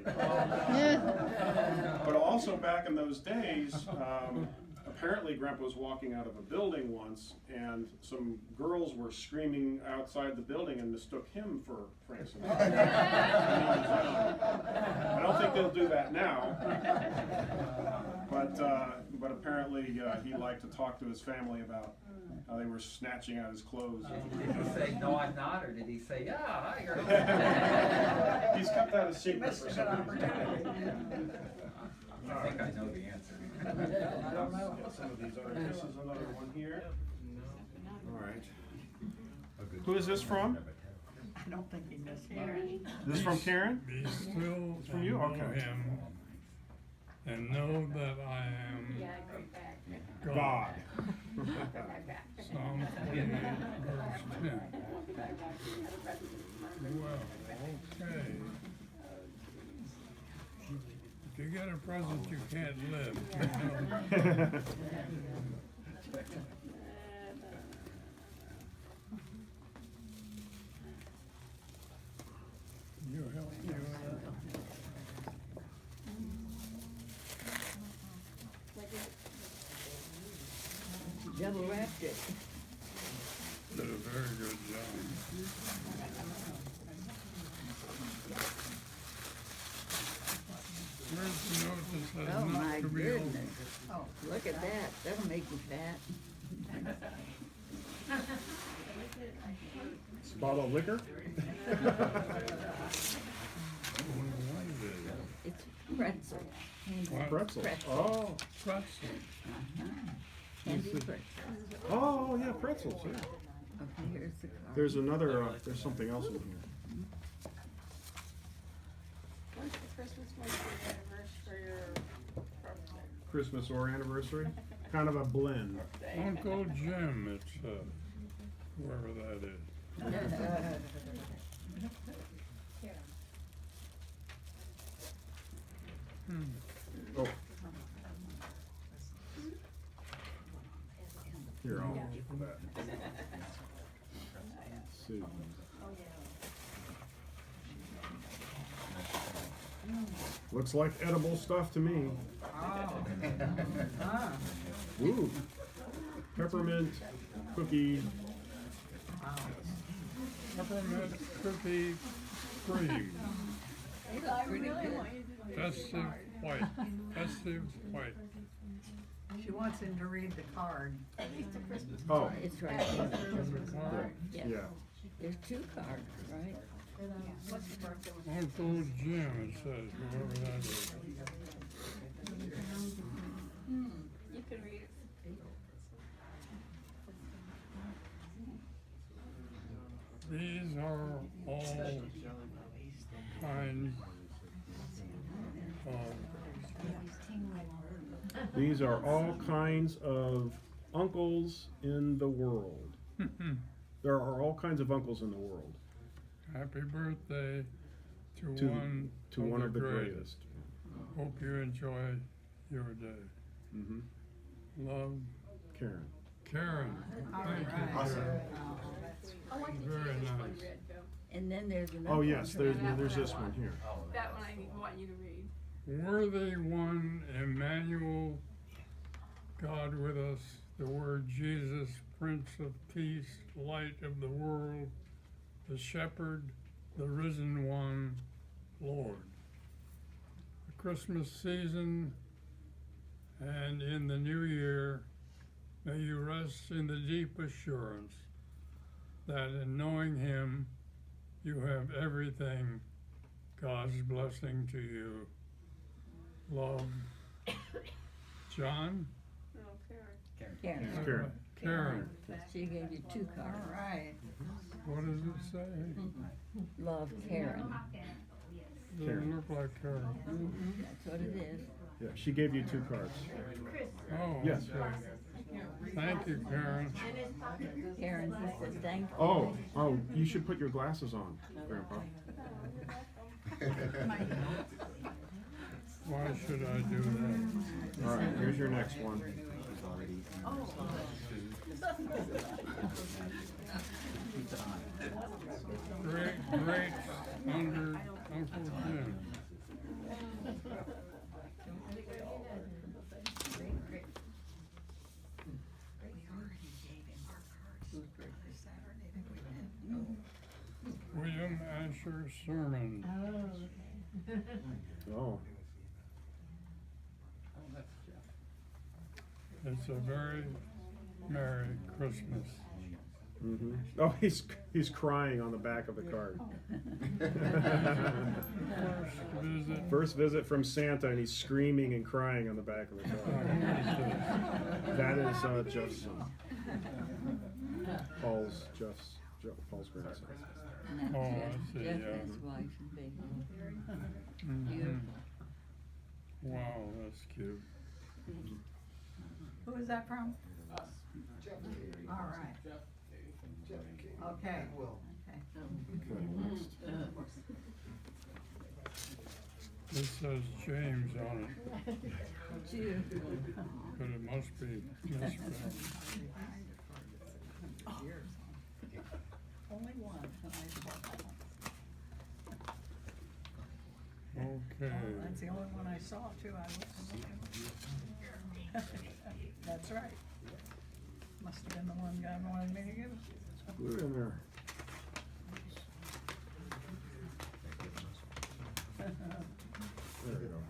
But also back in those days, apparently Grandpa was walking out of a building once, and some girls were screaming outside the building and mistook him for Frank Sinatra. I don't think they'll do that now, but apparently he liked to talk to his family about how they were snatching out his clothes. Did he say, "No, I'm not," or did he say, "Yeah, hi, girl"? He's kept that a secret for some reason. I think I know the answer. Some of these are. This is another one here. All right. Who is this from? I don't think he missed Karen. This is from Karen? Be still It's from you? and know Okay. him, and know that I am God. Psalm 28, verse 10. Well, okay. You get a present, you can't live. You help you. Double wrapped it. Did a very good job. Where's the note that says Oh, my not to be goodness. opened? Oh, look at that. That'll make you fat. It's a bottle of liquor? It's pretzel. What? Pretzel. Pretzel. Oh. Pretzel. Candy pretzel. Oh, yeah, pretzels, yeah. Okay, here's the card. There's another, there's something else in here. When's the Christmas one for your anniversary or birthday? Christmas or anniversary? Kind of a blend. Uncle Jim, it says, whoever that is. Oh. Here, I'll for that. Let's see. Looks like edible stuff to me. Ooh. Peppermint cookie. Peppermint cookie cream. Festive white. Festive white. She wants him to read the card. Oh. It's right there. Yes. Yeah. There's two cards, right? Uncle Jim, it says, whoever that is. You can read it. These are all kinds of These are all kinds of uncles in the world. There are all kinds of uncles in the world. happy birthday to To one of the greatest. Hope you enjoy your day. Mhm. Love, Karen. Karen. Thank you, Karen. Very nice. And then there's another. Oh, yes, there's this one here. That one I want you to read. Worthy one, Emmanuel, God with us, the word Jesus, Prince of Peace, Light of the world, the Shepherd, the Risen One, Lord. The Christmas season and in the new year, may you rest in the deep assurance that in knowing Him, you have everything, God's blessing to you. Love, John? No, Karen. Karen. Karen. Karen. She gave you two cards. All right. What does it say? Love, Karen. Doesn't look like Karen. That's what it is. Yeah, she gave you two cards. Oh, Yes. okay. Thank you, Karen. Karen, he said thank you. Oh, you should put your glasses on, Grandpa. Why should I do that? All right, here's your next one. Great under Uncle Jim. William Asher Sirmons. Oh. It's a very Merry Christmas. Mm-hmm. Oh, he's crying on the back of the card. First visit from Santa, and he's screaming and crying on the back of the card. That is Jeff's son. Paul's grandson. And Oh, that's I see, Jeff yeah. and his wife and baby. Mhm. Wow, that's cute. Who is that from? All right. Okay. Okay, next. This says James on it. But it must be misspelled. Only one. Okay. That's the only one I saw too. I wasn't looking. That's right. Must have been the one God wanted me to give. Glue it in there. There we go.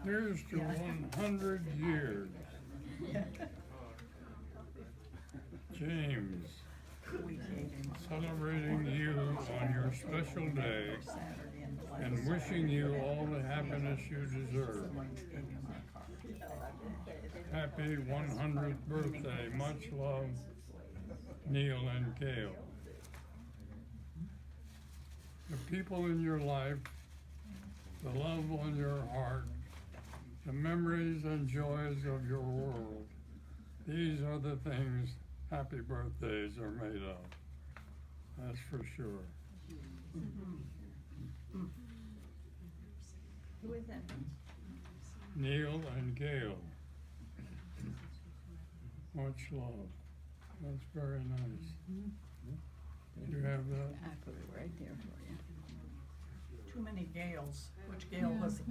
Here's to 100 years. James, celebrating you on your special day and wishing you all the happiness you deserve. Happy 100th birthday. Much love, Neil and Gail. The people in your life, the love on your heart, the memories and joys of your world. These are the things happy birthdays are made of. That's for sure. Who is that? Neil and Gail. Much love. That's very nice. You have that? I put it right there for you. Too many Gales. Which Gale was it?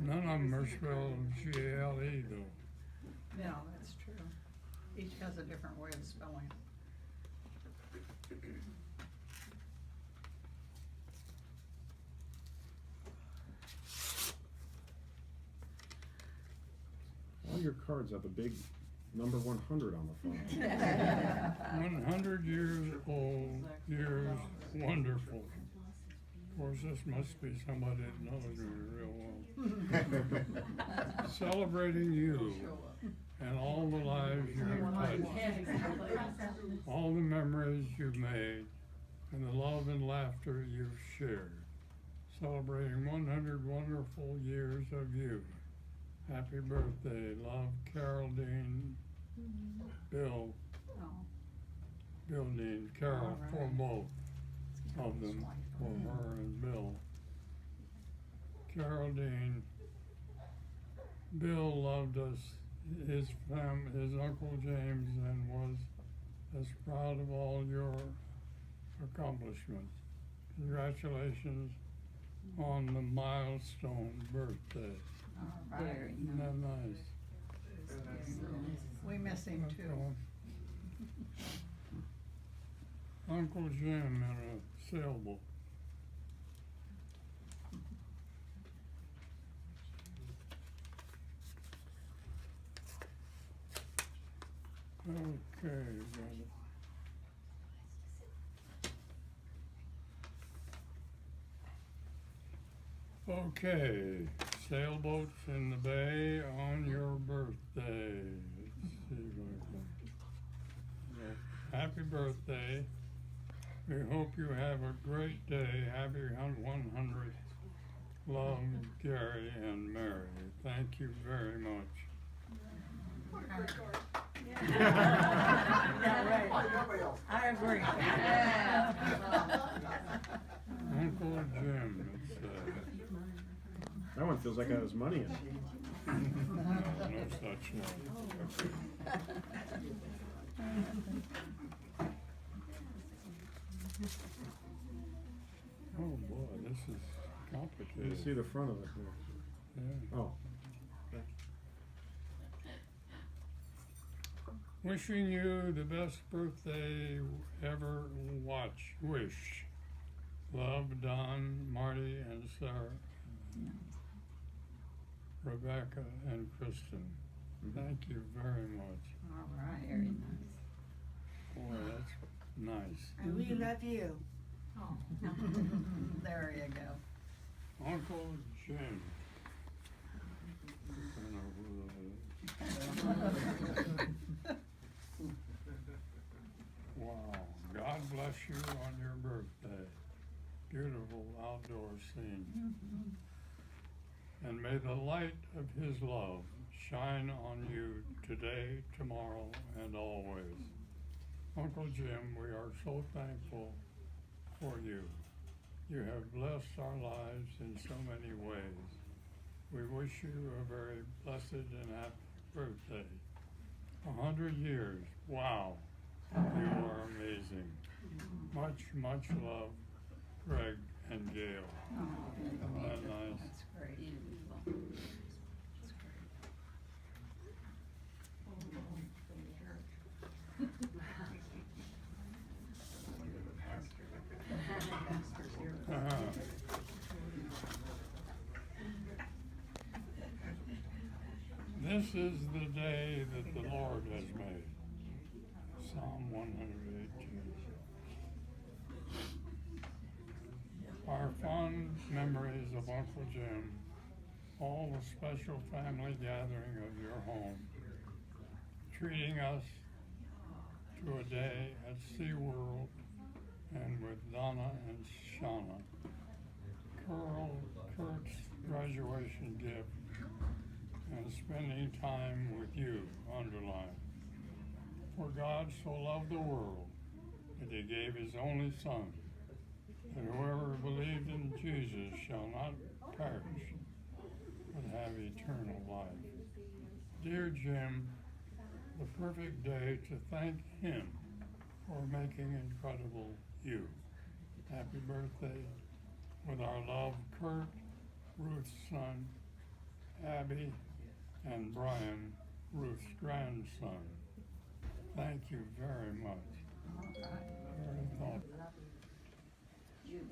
None of them are spelled G-A-L-E though. No, that's true. Each has a different way of spelling it. All your cards have a big number 100 on the front. 100 years old, years wonderful. Of course, this must be somebody that knows me real well. Celebrating you and all the lives you've touched, all the memories you've made, and the love and laughter you've shared. Celebrating 100 wonderful years of you. Happy birthday. Love, Carol Dean, Bill. Bill Dean, Carol, for both of them, for her and Bill. Carol Dean, Bill loved us, his Uncle James, and was as proud of all your accomplishments. Congratulations on the milestone birthday. Very Isn't that nice? We miss him too. Uncle Jim in a sailboat. Okay, brother. Okay, sailboats in the bay on your birthday. Let's see if I can. Happy birthday. We hope you have a great day. Happy 100th. Love, Gary and Mary. Thank you very much. I agree. Uncle Jim, it says. That one feels like it has money in it. No such one. Oh boy, this is complicated. You see the front of it here. Yeah. Oh. Wishing you the best birthday ever wish. Love, Don, Marty, and Sarah. Rebecca and Kristen. Thank you very much. All right. Very nice. Boy, that's nice. And we love you. Oh. There you go. Uncle Jim. I don't know who that is. Wow. God bless you on your birthday. Beautiful outdoor scene. And may the light of his love shine on you today, tomorrow, and always. Uncle Jim, we are so thankful for you. You have blessed our lives in so many ways. We wish you a very blessed and happy birthday. 100 years. Wow. You are amazing. Much, much love, Greg and Gail. Isn't that nice? That's great. This is the day that the Lord has made. Psalm 118. Our fond memories of Uncle Jim, all the special family gathering of your home, treating us to a day at SeaWorld and with Donna and Shauna. Kurt's graduation gift, and spending time with you, underline. For God so loved the world that he gave his only Son, that whoever believed in Jesus shall not perish, but have eternal life. Dear Jim, the perfect day to thank him for making incredible you. Happy birthday. With our love, Kurt, Ruth's son, Abby, and Brian, Ruth's grandson. Thank you very much. Very thoughtful.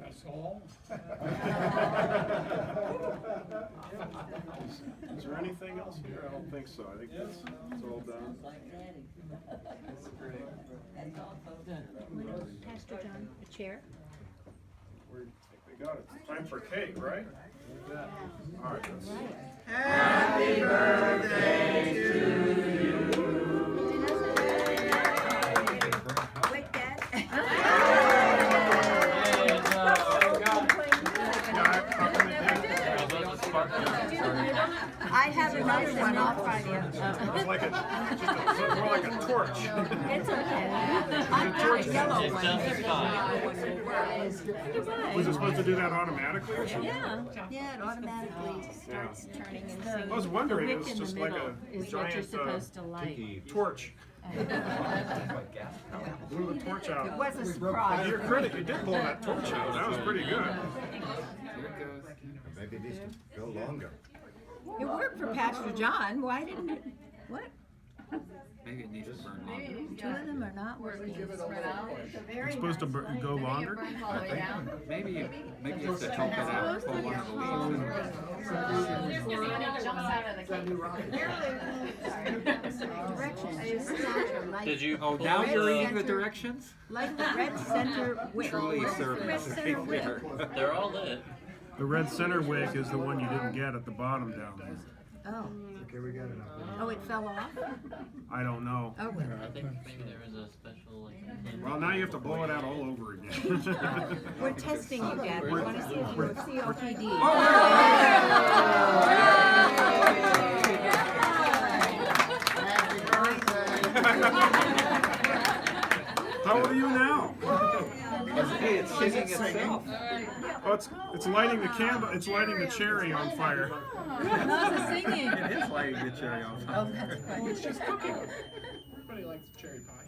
That's all? Is there anything else here? I don't think so. I think that's all done. That's great. Pastor John, a chair? I think we got it. Time for cake, right? All right. Happy birthday to you. Wait, Dad. I have another one, I'll try the other. It's like it's more like a torch. It's okay. I've got a yellow one. Was it supposed to do that automatically or something? Yeah, it automatically starts turning and singing. I was wondering, it was The wick in just the like middle a is what you're giant supposed to light. torch. Blew the torch out. It was a surprise. To your credit, you did blow that torch out. That was pretty good. Maybe it needs to go longer. It worked for Pastor John, why didn't it? What? Maybe it needs to burn longer. Two of them are not working. It's supposed to go longer? Maybe you have to choke it out, pull one of the leaves. Did you? Oh, now you're reading the directions? Like the red center wick. Truly, sir. Red center wick. They're all lit. The red center wick is the one you didn't get at the bottom down there. Oh. Okay, we got it. Oh, it fell off? I don't know. Oh, well. I think maybe there was a special like. Well, now you have to blow it out all over again. We're testing you, Dad. We want to see if you have COPD. How old are you now? Hey, it's singing itself. Oh, it's lighting the candle. It's lighting the cherry on fire. How's the singing? It is lighting the cherry on fire. It's just cooking. Everybody likes cherry pie.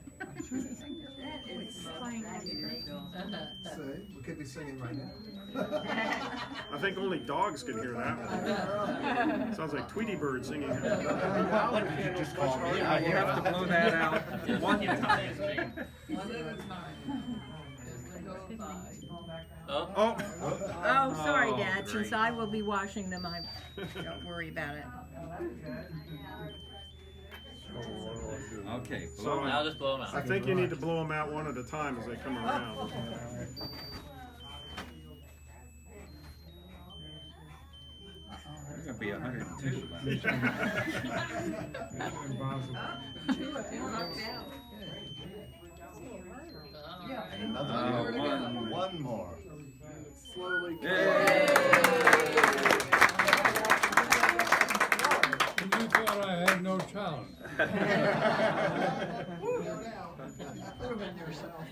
We could be singing right now. I think only dogs can hear that. Sounds like Tweety Bird singing. Just call me. You have to blow that out one time. Oh. Oh, sorry, Dad. Since I will be washing them, don't worry about it. Okay, So Now just blow them out. I think you need to blow them out one at a time as they come around. It's gonna be 102. And another one more. Slowly. You thought I had no talent. Prove it yourself.